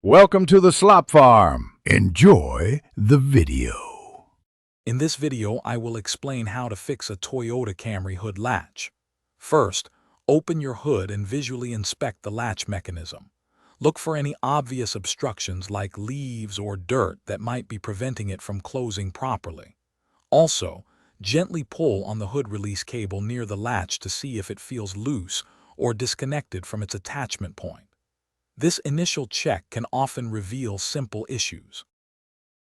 Welcome to the Slop Farm. Enjoy the video. In this video, I will explain how to fix a Toyota Camry hood latch. First, open your hood and visually inspect the latch mechanism. Look for any obvious obstructions like leaves or dirt that might be preventing it from closing properly. Also, gently pull on the hood release cable near the latch to see if it feels loose or disconnected from its attachment point. This initial check can often reveal simple issues.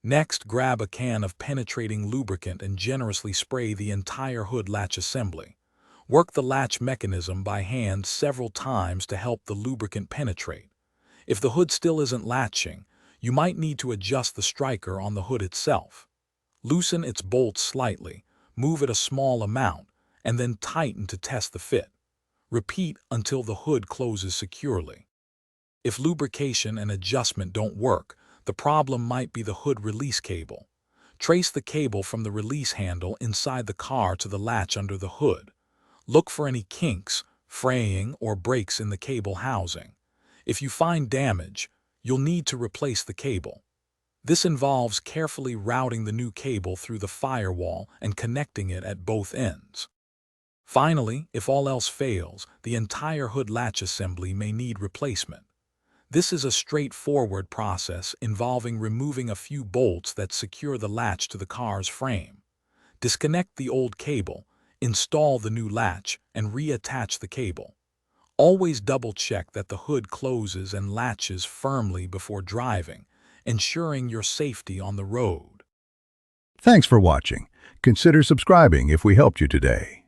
Next, grab a can of penetrating lubricant and generously spray the entire hood latch assembly. Work the latch mechanism by hand several times to help the lubricant penetrate. If the hood still isn't latching, you might need to adjust the striker on the hood itself. Loosen its bolts slightly, move it a small amount, and then tighten to test the fit. Repeat until the hood closes securely. If lubrication and adjustment don't work, the problem might be the hood release cable. Trace the cable from the release handle inside the car to the latch under the hood. Look for any kinks, fraying, or breaks in the cable housing. If you find damage, you'll need to replace the cable. This involves carefully routing the new cable through the firewall and connecting it at both ends. Finally, if all else fails, the entire hood latch assembly may need replacement. This is a straightforward process involving removing a few bolts that secure the latch to the car's frame. Disconnect the old cable, install the new latch, and reattach the cable. Always double-check that the hood closes and latches firmly before driving, ensuring your safety on the road. Thanks for watching. Consider subscribing if we helped you today.